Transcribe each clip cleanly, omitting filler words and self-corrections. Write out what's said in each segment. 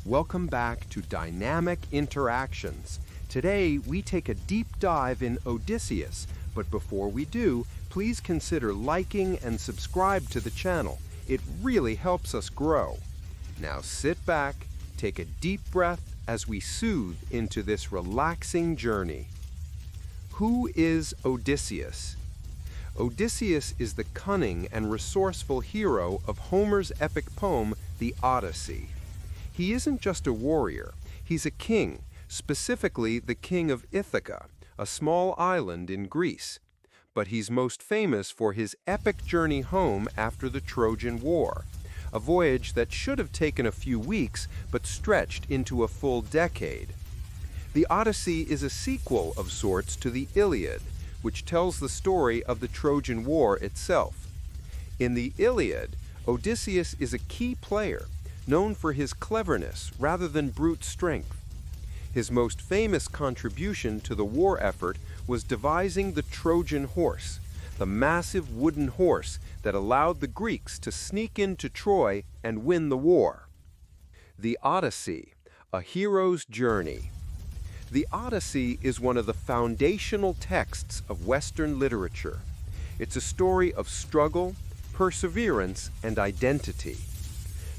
Welcome back to Dynamic Interactions. Today, we take a deep dive in Odysseus, but before we do, please consider liking and subscribe to the channel. It really helps us grow. Now sit back, take a deep breath as we soothe into this relaxing journey. Who is Odysseus? Odysseus is the cunning and resourceful hero of Homer's epic poem, the Odyssey. He isn't just a warrior, he's a king, specifically the king of Ithaca, a small island in Greece. But he's most famous for his epic journey home after the Trojan War, a voyage that should have taken a few weeks but stretched into a full decade. The Odyssey is a sequel of sorts to the Iliad, which tells the story of the Trojan War itself. In the Iliad, Odysseus is a key player, known for his cleverness rather than brute strength. His most famous contribution to the war effort was devising the Trojan horse, the massive wooden horse that allowed the Greeks to sneak into Troy and win the war. The Odyssey, a hero's journey. The Odyssey is one of the foundational texts of Western literature. It's a story of struggle, perseverance, and identity.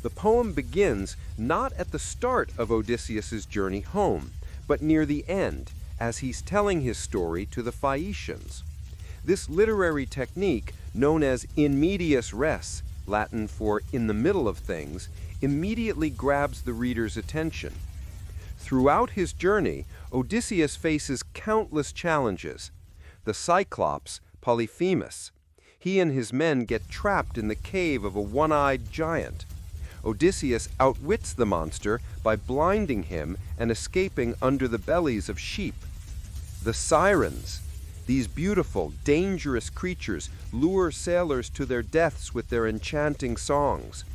The poem begins not at the start of Odysseus's journey home, but near the end, as he's telling his story to the Phaeacians. This literary technique, known as in medias res, Latin for in the middle of things, immediately grabs the reader's attention. Throughout his journey, Odysseus faces countless challenges. The Cyclops, Polyphemus. He and his men get trapped in the cave of a one-eyed giant. Odysseus outwits the monster by blinding him and escaping under the bellies of sheep. The Sirens. These beautiful, dangerous creatures lure sailors to their deaths with their enchanting songs.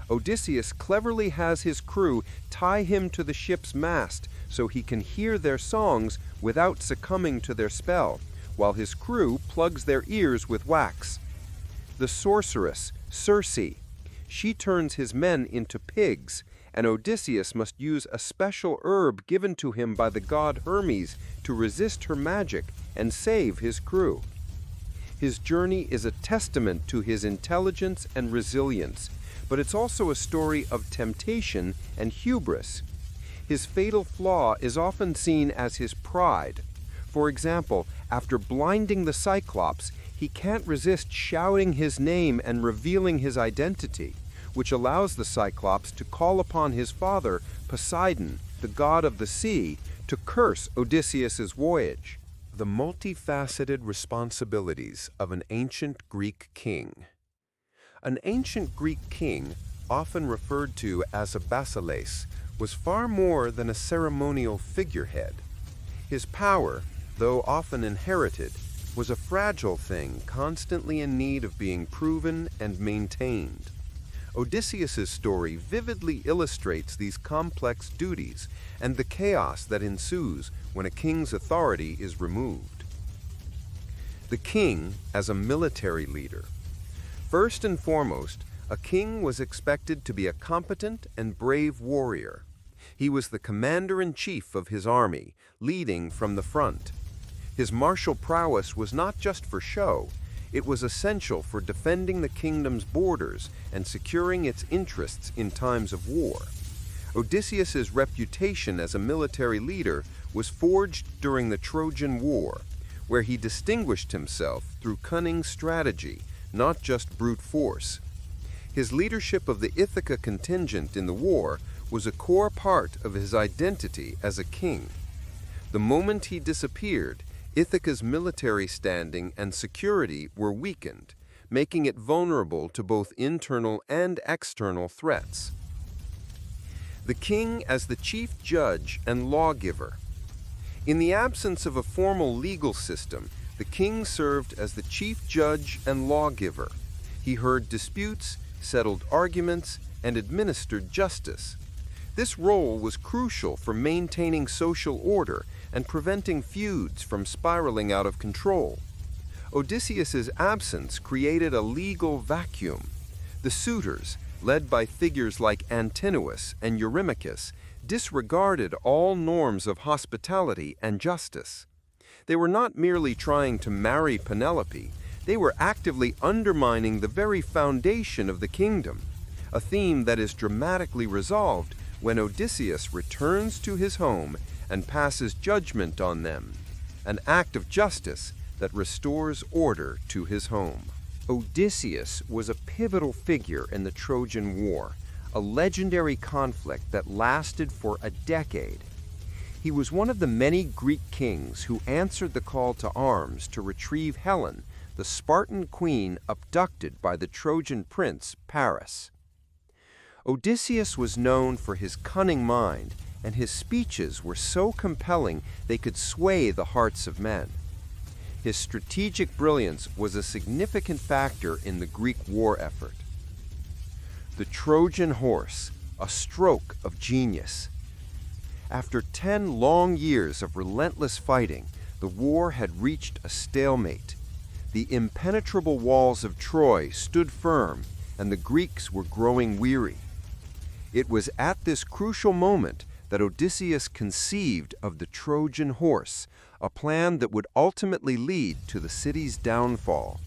Odysseus cleverly has his crew tie him to the ship's mast so he can hear their songs without succumbing to their spell, while his crew plugs their ears with wax. The sorceress, Circe. She turns his men into pigs, and Odysseus must use a special herb given to him by the god Hermes to resist her magic and save his crew. His journey is a testament to his intelligence and resilience, but it's also a story of temptation and hubris. His fatal flaw is often seen as his pride. For example, after blinding the Cyclops, he can't resist shouting his name and revealing his identity, which allows the Cyclops to call upon his father, Poseidon, the god of the sea, to curse Odysseus's voyage. The multifaceted responsibilities of an ancient Greek king. An ancient Greek king, often referred to as a basileus, was far more than a ceremonial figurehead. His power, though often inherited, was a fragile thing constantly in need of being proven and maintained. Odysseus's story vividly illustrates these complex duties and the chaos that ensues when a king's authority is removed. The king as a military leader. First and foremost, a king was expected to be a competent and brave warrior. He was the commander-in-chief of his army, leading from the front. His martial prowess was not just for show, it was essential for defending the kingdom's borders and securing its interests in times of war. Odysseus's reputation as a military leader was forged during the Trojan War, where he distinguished himself through cunning strategy, not just brute force. His leadership of the Ithaca contingent in the war was a core part of his identity as a king. The moment he disappeared, Ithaca's military standing and security were weakened, making it vulnerable to both internal and external threats. The king as the chief judge and lawgiver. In the absence of a formal legal system, the king served as the chief judge and lawgiver. He heard disputes, settled arguments, and administered justice. This role was crucial for maintaining social order and preventing feuds from spiraling out of control. Odysseus's absence created a legal vacuum. The suitors, led by figures like Antinous and Eurymachus, disregarded all norms of hospitality and justice. They were not merely trying to marry Penelope, they were actively undermining the very foundation of the kingdom, a theme that is dramatically resolved when Odysseus returns to his home and passes judgment on them, an act of justice that restores order to his home. Odysseus was a pivotal figure in the Trojan War, a legendary conflict that lasted for a decade. He was one of the many Greek kings who answered the call to arms to retrieve Helen, the Spartan queen abducted by the Trojan prince Paris. Odysseus was known for his cunning mind, and his speeches were so compelling they could sway the hearts of men. His strategic brilliance was a significant factor in the Greek war effort. The Trojan horse, a stroke of genius. After 10 long years of relentless fighting, the war had reached a stalemate. The impenetrable walls of Troy stood firm, and the Greeks were growing weary. It was at this crucial moment that Odysseus conceived of the Trojan horse, a plan that would ultimately lead to the city's downfall.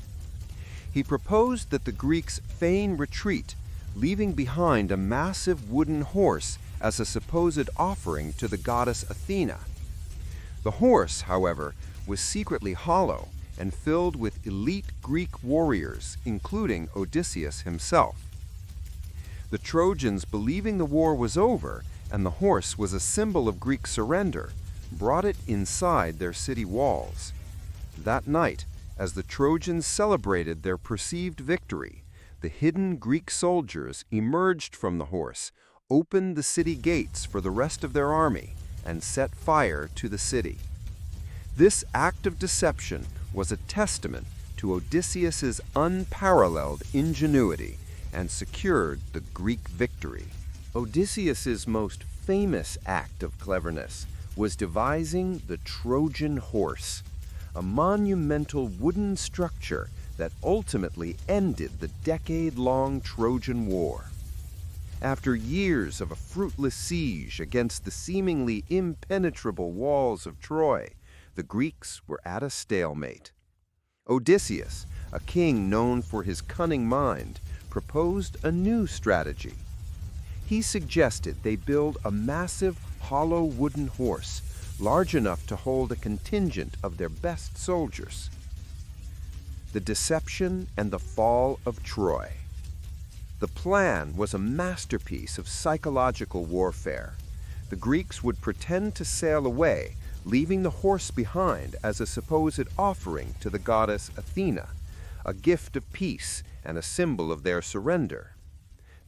He proposed that the Greeks feign retreat, leaving behind a massive wooden horse as a supposed offering to the goddess Athena. The horse, however, was secretly hollow and filled with elite Greek warriors, including Odysseus himself. The Trojans, believing the war was over and the horse was a symbol of Greek surrender, brought it inside their city walls. That night, as the Trojans celebrated their perceived victory, the hidden Greek soldiers emerged from the horse, opened the city gates for the rest of their army, and set fire to the city. This act of deception was a testament to Odysseus's unparalleled ingenuity and secured the Greek victory. Odysseus's most famous act of cleverness was devising the Trojan horse, a monumental wooden structure that ultimately ended the decade-long Trojan War. After years of a fruitless siege against the seemingly impenetrable walls of Troy, the Greeks were at a stalemate. Odysseus, a king known for his cunning mind, proposed a new strategy. He suggested they build a massive, hollow wooden horse, large enough to hold a contingent of their best soldiers. The deception and the fall of Troy. The plan was a masterpiece of psychological warfare. The Greeks would pretend to sail away, leaving the horse behind as a supposed offering to the goddess Athena, a gift of peace and a symbol of their surrender.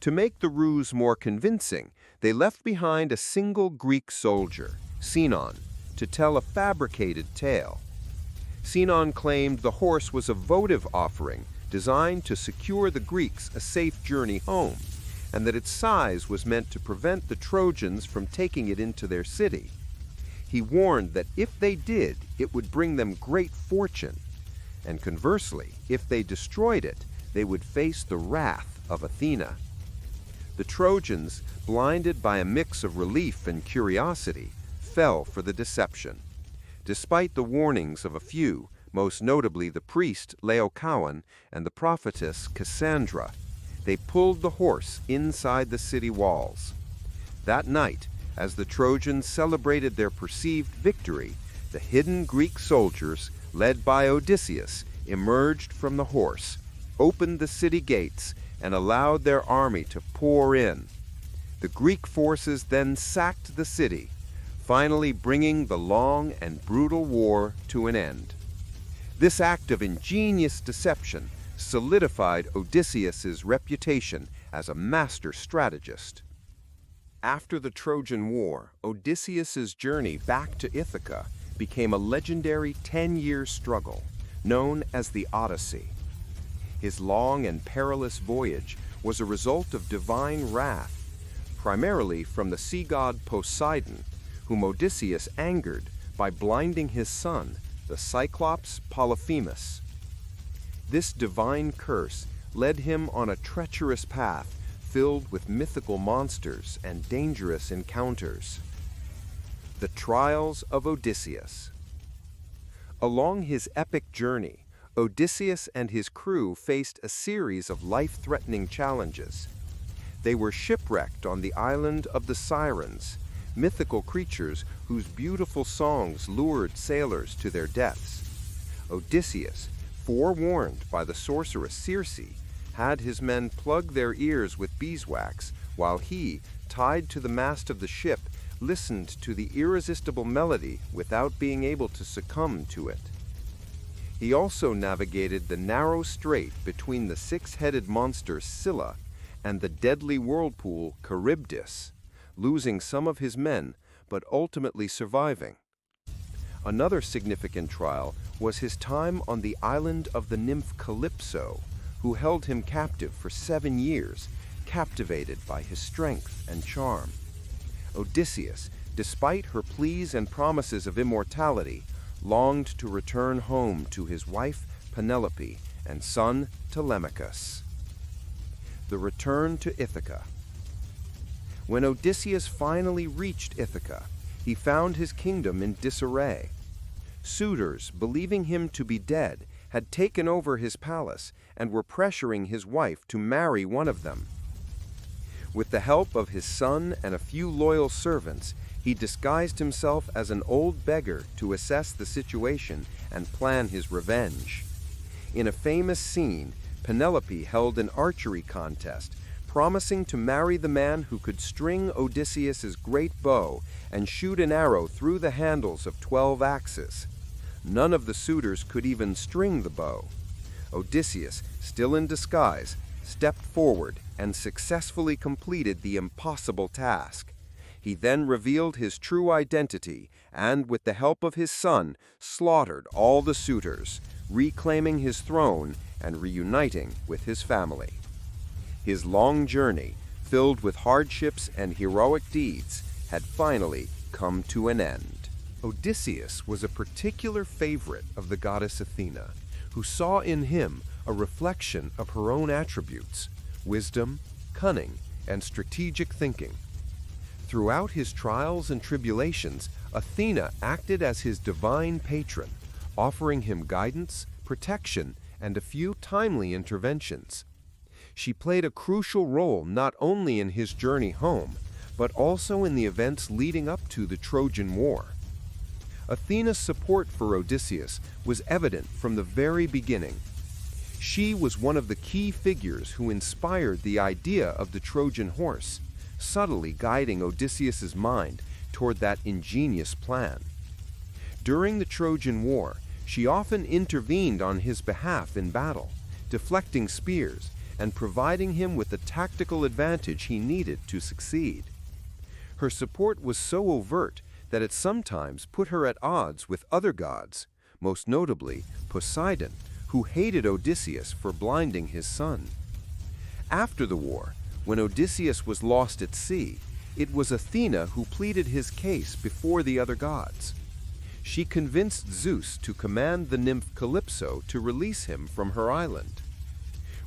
To make the ruse more convincing, they left behind a single Greek soldier, Sinon, to tell a fabricated tale. Sinon claimed the horse was a votive offering designed to secure the Greeks a safe journey home, and that its size was meant to prevent the Trojans from taking it into their city. He warned that if they did, it would bring them great fortune, and conversely, if they destroyed it, they would face the wrath of Athena. The Trojans, blinded by a mix of relief and curiosity, fell for the deception. Despite the warnings of a few, most notably the priest Laocoon and the prophetess Cassandra, they pulled the horse inside the city walls. That night, as the Trojans celebrated their perceived victory, the hidden Greek soldiers, led by Odysseus, emerged from the horse, opened the city gates, and allowed their army to pour in. The Greek forces then sacked the city, finally bringing the long and brutal war to an end. This act of ingenious deception solidified Odysseus's reputation as a master strategist. After the Trojan War, Odysseus's journey back to Ithaca became a legendary 10-year struggle, known as the Odyssey. His long and perilous voyage was a result of divine wrath, primarily from the sea god Poseidon, whom Odysseus angered by blinding his son, the Cyclops Polyphemus. This divine curse led him on a treacherous path filled with mythical monsters and dangerous encounters. The Trials of Odysseus. Along his epic journey, Odysseus and his crew faced a series of life-threatening challenges. They were shipwrecked on the island of the Sirens, mythical creatures whose beautiful songs lured sailors to their deaths. Odysseus, forewarned by the sorceress Circe, had his men plug their ears with beeswax, while he, tied to the mast of the ship, listened to the irresistible melody without being able to succumb to it. He also navigated the narrow strait between the six-headed monster Scylla and the deadly whirlpool Charybdis, losing some of his men, but ultimately surviving. Another significant trial was his time on the island of the nymph Calypso, who held him captive for 7 years, captivated by his strength and charm. Odysseus, despite her pleas and promises of immortality, longed to return home to his wife Penelope and son Telemachus. The return to Ithaca. When Odysseus finally reached Ithaca, he found his kingdom in disarray. Suitors, believing him to be dead, had taken over his palace and were pressuring his wife to marry one of them. With the help of his son and a few loyal servants, he disguised himself as an old beggar to assess the situation and plan his revenge. In a famous scene, Penelope held an archery contest, promising to marry the man who could string Odysseus's great bow and shoot an arrow through the handles of 12 axes. None of the suitors could even string the bow. Odysseus, still in disguise, stepped forward and successfully completed the impossible task. He then revealed his true identity and, with the help of his son, slaughtered all the suitors, reclaiming his throne and reuniting with his family. His long journey, filled with hardships and heroic deeds, had finally come to an end. Odysseus was a particular favorite of the goddess Athena, who saw in him a reflection of her own attributes: wisdom, cunning, and strategic thinking. Throughout his trials and tribulations, Athena acted as his divine patron, offering him guidance, protection, and a few timely interventions. She played a crucial role not only in his journey home, but also in the events leading up to the Trojan War. Athena's support for Odysseus was evident from the very beginning. She was one of the key figures who inspired the idea of the Trojan horse, subtly guiding Odysseus's mind toward that ingenious plan. During the Trojan War, she often intervened on his behalf in battle, deflecting spears and providing him with the tactical advantage he needed to succeed. Her support was so overt that it sometimes put her at odds with other gods, most notably Poseidon, who hated Odysseus for blinding his son. After the war, when Odysseus was lost at sea, it was Athena who pleaded his case before the other gods. She convinced Zeus to command the nymph Calypso to release him from her island.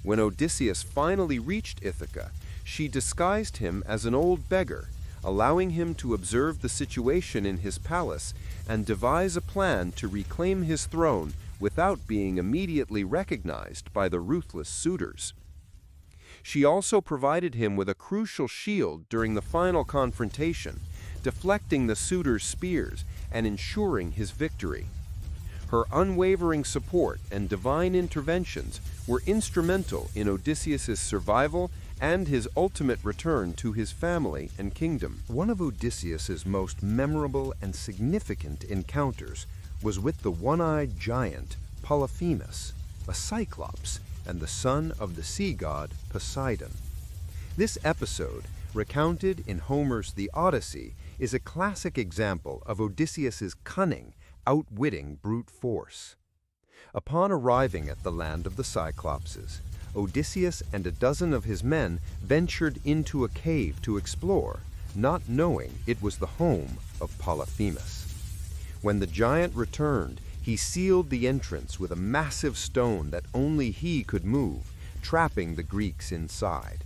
When Odysseus finally reached Ithaca, she disguised him as an old beggar, allowing him to observe the situation in his palace and devise a plan to reclaim his throne without being immediately recognized by the ruthless suitors. She also provided him with a crucial shield during the final confrontation, deflecting the suitors' spears and ensuring his victory. Her unwavering support and divine interventions were instrumental in Odysseus's survival and his ultimate return to his family and kingdom. One of Odysseus's most memorable and significant encounters was with the one-eyed giant Polyphemus, a cyclops and the son of the sea god Poseidon. This episode, recounted in Homer's The Odyssey, is a classic example of Odysseus's cunning, outwitting brute force. Upon arriving at the land of the Cyclopses, Odysseus and a dozen of his men ventured into a cave to explore, not knowing it was the home of Polyphemus. When the giant returned, he sealed the entrance with a massive stone that only he could move, trapping the Greeks inside.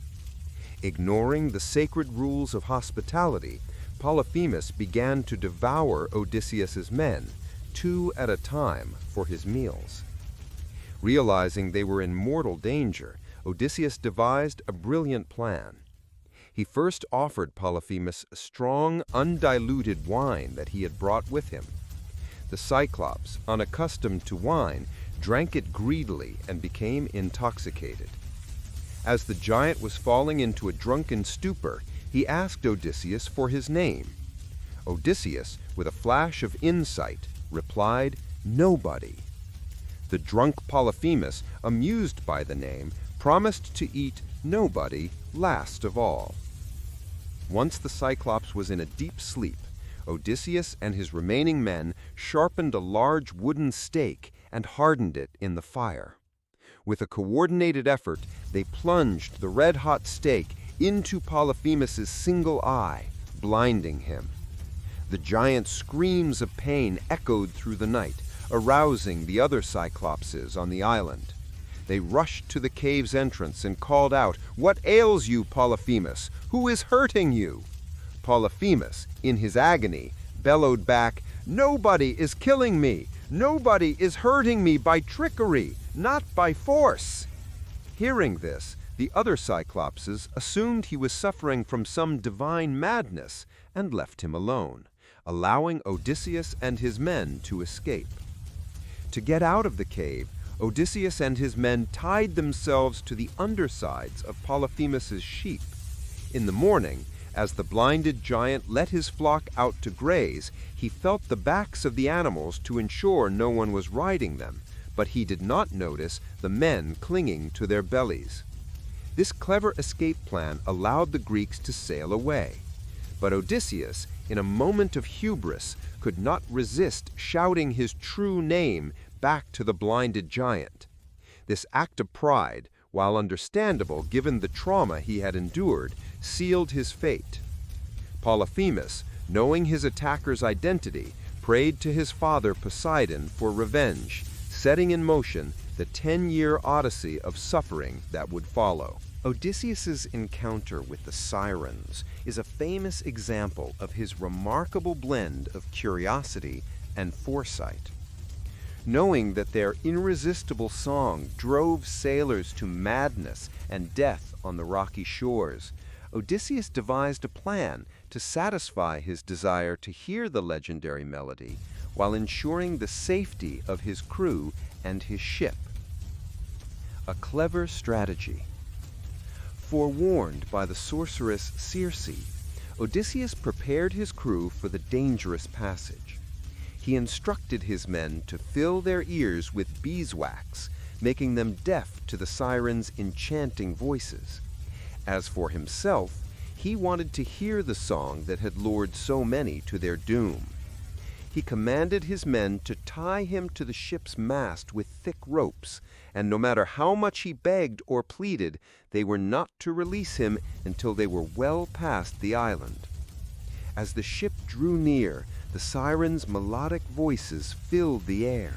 Ignoring the sacred rules of hospitality, Polyphemus began to devour Odysseus's men, 2 at a time, for his meals. Realizing they were in mortal danger, Odysseus devised a brilliant plan. He first offered Polyphemus strong, undiluted wine that he had brought with him. The Cyclops, unaccustomed to wine, drank it greedily and became intoxicated. As the giant was falling into a drunken stupor, he asked Odysseus for his name. Odysseus, with a flash of insight, replied, "Nobody." The drunk Polyphemus, amused by the name, promised to eat Nobody last of all. Once the Cyclops was in a deep sleep, Odysseus and his remaining men sharpened a large wooden stake and hardened it in the fire. With a coordinated effort, they plunged the red-hot stake into Polyphemus's single eye, blinding him. The giant's screams of pain echoed through the night, arousing the other Cyclopses on the island. They rushed to the cave's entrance and called out, "What ails you, Polyphemus? Who is hurting you?" Polyphemus, in his agony, bellowed back, "Nobody is killing me! Nobody is hurting me by trickery, not by force!" Hearing this, the other Cyclopses assumed he was suffering from some divine madness and left him alone, allowing Odysseus and his men to escape. To get out of the cave, Odysseus and his men tied themselves to the undersides of Polyphemus's sheep. In the morning, as the blinded giant let his flock out to graze, he felt the backs of the animals to ensure no one was riding them, but he did not notice the men clinging to their bellies. This clever escape plan allowed the Greeks to sail away. But Odysseus, in a moment of hubris, could not resist shouting his true name back to the blinded giant. This act of pride, while understandable given the trauma he had endured, sealed his fate. Polyphemus, knowing his attacker's identity, prayed to his father Poseidon for revenge, setting in motion the 10-year odyssey of suffering that would follow. Odysseus's encounter with the Sirens is a famous example of his remarkable blend of curiosity and foresight. Knowing that their irresistible song drove sailors to madness and death on the rocky shores, Odysseus devised a plan to satisfy his desire to hear the legendary melody while ensuring the safety of his crew and his ship. A clever strategy. Forewarned by the sorceress Circe, Odysseus prepared his crew for the dangerous passage. He instructed his men to fill their ears with beeswax, making them deaf to the sirens' enchanting voices. As for himself, he wanted to hear the song that had lured so many to their doom. He commanded his men to tie him to the ship's mast with thick ropes, and no matter how much he begged or pleaded, they were not to release him until they were well past the island. As the ship drew near, the sirens' melodic voices filled the air.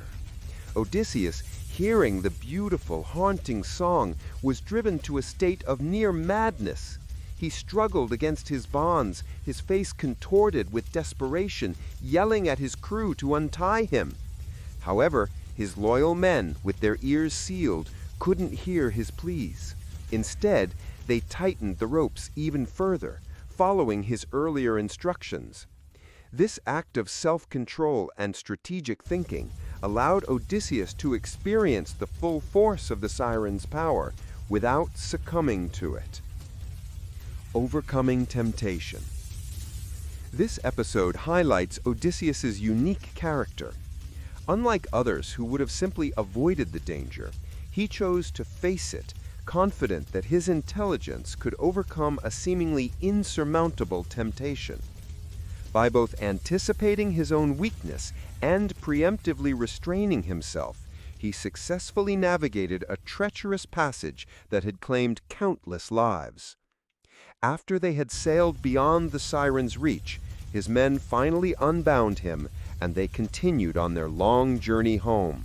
Odysseus, hearing the beautiful, haunting song, was driven to a state of near madness. He struggled against his bonds, his face contorted with desperation, yelling at his crew to untie him. However, his loyal men, with their ears sealed, couldn't hear his pleas. Instead, they tightened the ropes even further, following his earlier instructions. This act of self-control and strategic thinking allowed Odysseus to experience the full force of the sirens' power without succumbing to it. Overcoming temptation. This episode highlights Odysseus's unique character. Unlike others who would have simply avoided the danger, he chose to face it, confident that his intelligence could overcome a seemingly insurmountable temptation. By both anticipating his own weakness and preemptively restraining himself, he successfully navigated a treacherous passage that had claimed countless lives. After they had sailed beyond the sirens' reach, his men finally unbound him, and they continued on their long journey home,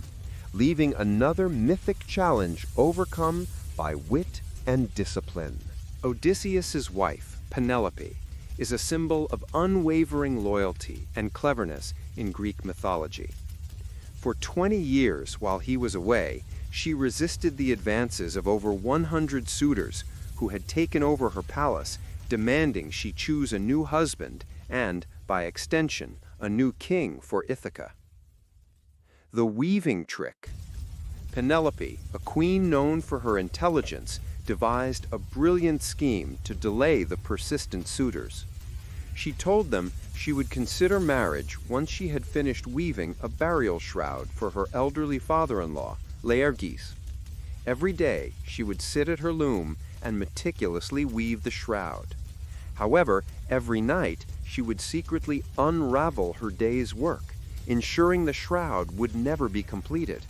leaving another mythic challenge overcome by wit and discipline. Odysseus's wife, Penelope, is a symbol of unwavering loyalty and cleverness in Greek mythology. For 20 years while he was away, she resisted the advances of over 100 suitors who had taken over her palace, demanding she choose a new husband and, by extension, a new king for Ithaca. The weaving trick. Penelope, a queen known for her intelligence, devised a brilliant scheme to delay the persistent suitors. She told them she would consider marriage once she had finished weaving a burial shroud for her elderly father-in-law, Laertes. Every day she would sit at her loom and meticulously weave the shroud. However, every night she would secretly unravel her day's work, ensuring the shroud would never be completed.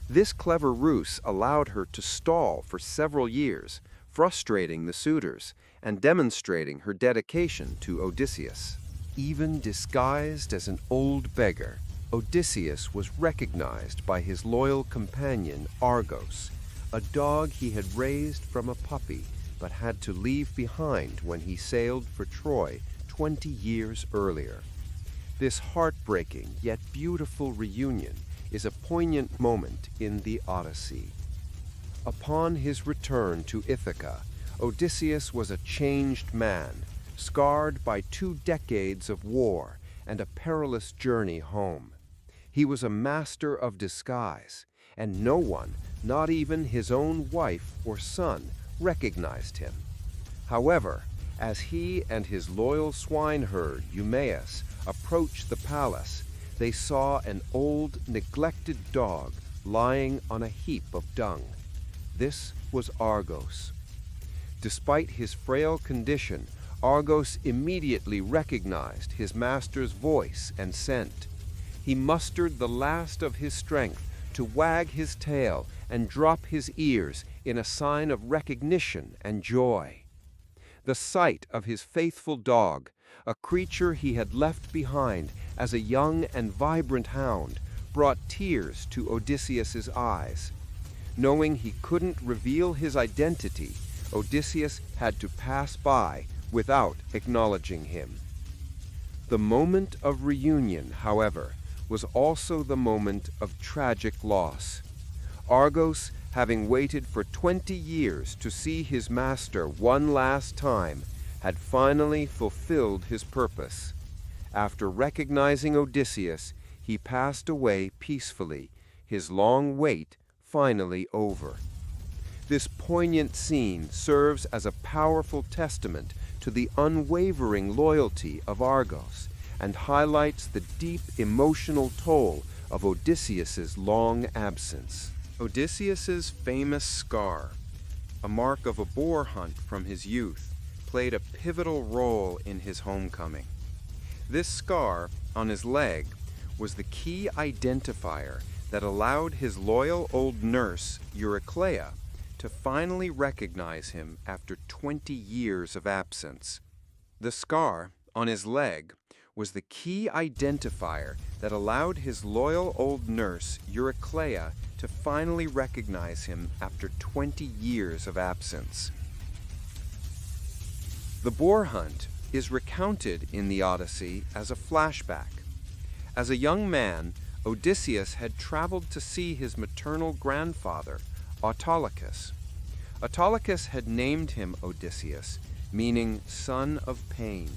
This clever ruse allowed her to stall for several years, frustrating the suitors and demonstrating her dedication to Odysseus. Even disguised as an old beggar, Odysseus was recognized by his loyal companion Argos, a dog he had raised from a puppy but had to leave behind when he sailed for Troy 20 years earlier. This heartbreaking yet beautiful reunion is a poignant moment in the Odyssey. Upon his return to Ithaca, Odysseus was a changed man, scarred by 2 decades of war and a perilous journey home. He was a master of disguise, and no one, not even his own wife or son, recognized him. However, as he and his loyal swineherd, Eumaeus, approached the palace, they saw an old, neglected dog lying on a heap of dung. This was Argos. Despite his frail condition, Argos immediately recognized his master's voice and scent. He mustered the last of his strength to wag his tail and drop his ears in a sign of recognition and joy. The sight of his faithful dog, a creature he had left behind as a young and vibrant hound, brought tears to Odysseus's eyes. Knowing he couldn't reveal his identity, Odysseus had to pass by without acknowledging him. The moment of reunion, however, was also the moment of tragic loss. Argos, having waited for 20 years to see his master one last time, had finally fulfilled his purpose. After recognizing Odysseus, he passed away peacefully, his long wait finally over. This poignant scene serves as a powerful testament to the unwavering loyalty of Argos and highlights the deep emotional toll of Odysseus's long absence. Odysseus's famous scar, a mark of a boar hunt from his youth, played a pivotal role in his homecoming. This scar on his leg was the key identifier that allowed his loyal old nurse, Eurycleia, to finally recognize him after 20 years of absence. The scar on his leg was the key identifier that allowed his loyal old nurse, Eurycleia, to finally recognize him after 20 years of absence. The boar hunt is recounted in the Odyssey as a flashback. As a young man, Odysseus had traveled to see his maternal grandfather, Autolycus. Autolycus had named him Odysseus, meaning son of pain.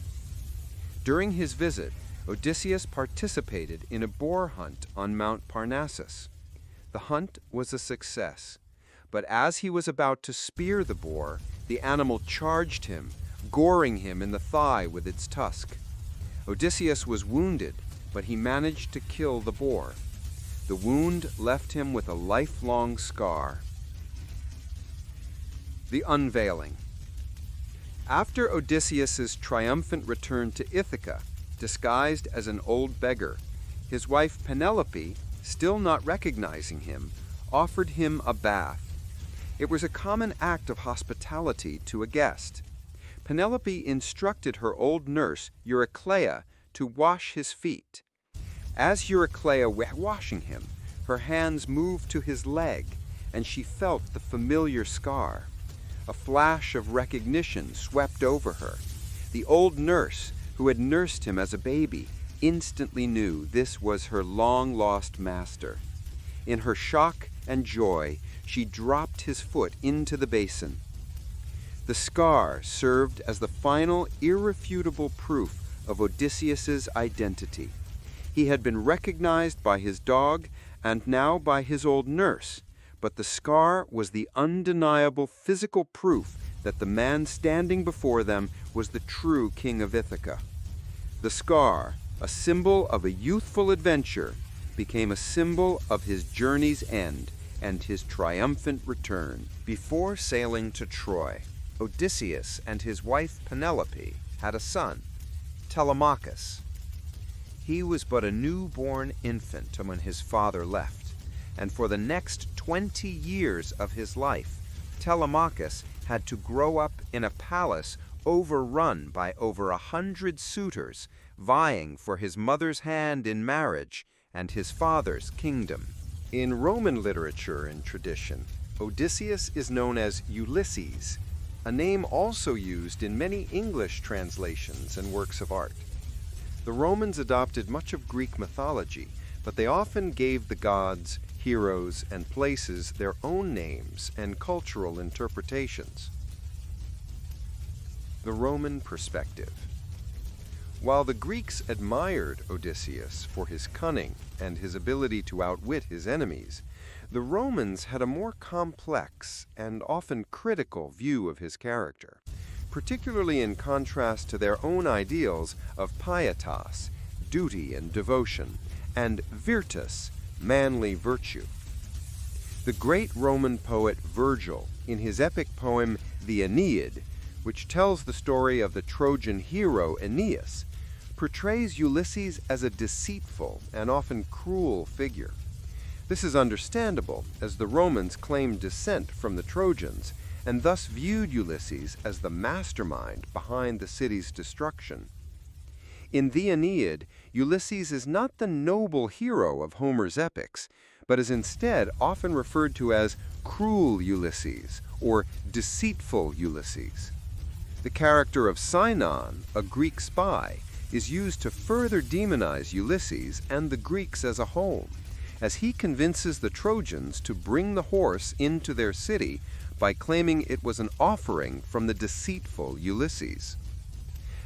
During his visit, Odysseus participated in a boar hunt on Mount Parnassus. The hunt was a success, but as he was about to spear the boar, the animal charged him, goring him in the thigh with its tusk. Odysseus was wounded, but he managed to kill the boar. The wound left him with a lifelong scar. The unveiling. After Odysseus's triumphant return to Ithaca, disguised as an old beggar, his wife Penelope, still not recognizing him, offered him a bath. It was a common act of hospitality to a guest. Penelope instructed her old nurse, Eurycleia, to wash his feet. As Eurycleia was washing him, her hands moved to his leg, and she felt the familiar scar. A flash of recognition swept over her. The old nurse, who had nursed him as a baby, instantly knew this was her long-lost master. In her shock and joy, she dropped his foot into the basin. The scar served as the final irrefutable proof of Odysseus's identity. He had been recognized by his dog and now by his old nurse, but the scar was the undeniable physical proof that the man standing before them was the true king of Ithaca. The scar, a symbol of a youthful adventure, became a symbol of his journey's end and his triumphant return. Before sailing to Troy, Odysseus and his wife Penelope had a son, Telemachus. He was but a newborn infant when his father left, and for the next 20 years of his life, Telemachus had to grow up in a palace overrun by over 100 suitors vying for his mother's hand in marriage and his father's kingdom. In Roman literature and tradition, Odysseus is known as Ulysses, a name also used in many English translations and works of art. The Romans adopted much of Greek mythology, but they often gave the gods, heroes, and places their own names and cultural interpretations. The Roman perspective. While the Greeks admired Odysseus for his cunning and his ability to outwit his enemies, the Romans had a more complex and often critical view of his character, particularly in contrast to their own ideals of pietas, duty and devotion, and virtus, manly virtue. The great Roman poet Virgil, in his epic poem The Aeneid, which tells the story of the Trojan hero Aeneas, portrays Ulysses as a deceitful and often cruel figure. This is understandable, as the Romans claimed descent from the Trojans, and thus viewed Ulysses as the mastermind behind the city's destruction. In the Aeneid, Ulysses is not the noble hero of Homer's epics, but is instead often referred to as cruel Ulysses or deceitful Ulysses. The character of Sinon, a Greek spy, is used to further demonize Ulysses and the Greeks as a whole, as he convinces the Trojans to bring the horse into their city by claiming it was an offering from the deceitful Ulysses.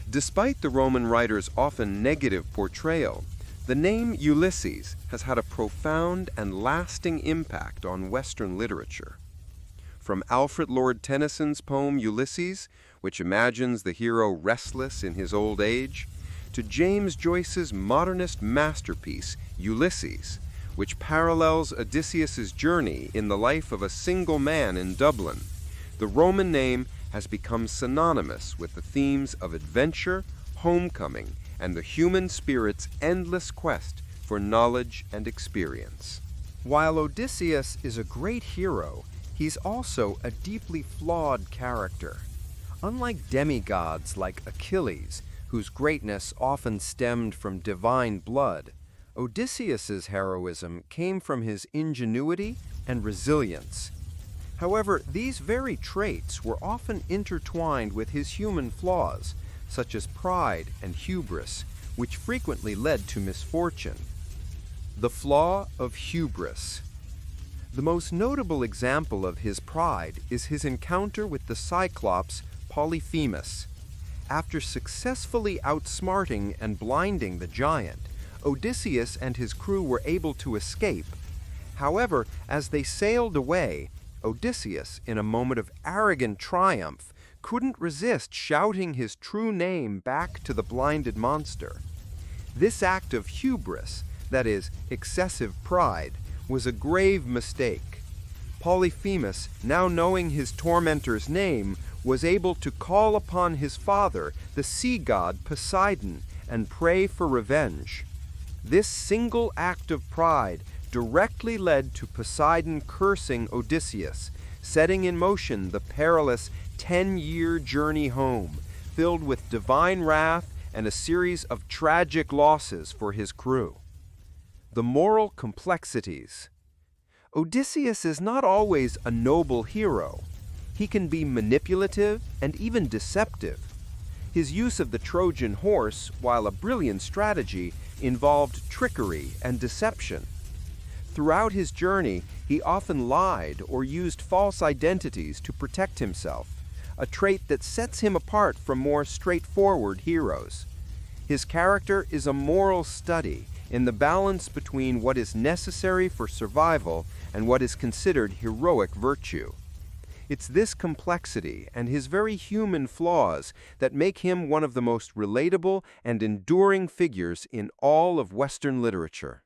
Despite the Roman writer's often negative portrayal, the name Ulysses has had a profound and lasting impact on Western literature. From Alfred Lord Tennyson's poem Ulysses, which imagines the hero restless in his old age, to James Joyce's modernist masterpiece, Ulysses, which parallels Odysseus's journey in the life of a single man in Dublin, the Roman name has become synonymous with the themes of adventure, homecoming, and the human spirit's endless quest for knowledge and experience. While Odysseus is a great hero, he's also a deeply flawed character. Unlike demigods like Achilles, whose greatness often stemmed from divine blood, Odysseus's heroism came from his ingenuity and resilience. However, these very traits were often intertwined with his human flaws, such as pride and hubris, which frequently led to misfortune. The flaw of hubris. The most notable example of his pride is his encounter with the Cyclops Polyphemus. After successfully outsmarting and blinding the giant, Odysseus and his crew were able to escape. However, as they sailed away, Odysseus, in a moment of arrogant triumph, couldn't resist shouting his true name back to the blinded monster. This act of hubris, that is, excessive pride, was a grave mistake. Polyphemus, now knowing his tormentor's name, was able to call upon his father, the sea god Poseidon, and pray for revenge. This single act of pride directly led to Poseidon cursing Odysseus, setting in motion the perilous 10-year journey home, filled with divine wrath and a series of tragic losses for his crew. The moral complexities. Odysseus is not always a noble hero. He can be manipulative and even deceptive. His use of the Trojan horse, while a brilliant strategy, involved trickery and deception. Throughout his journey, he often lied or used false identities to protect himself, a trait that sets him apart from more straightforward heroes. His character is a moral study in the balance between what is necessary for survival and what is considered heroic virtue. It's this complexity and his very human flaws that make him one of the most relatable and enduring figures in all of Western literature.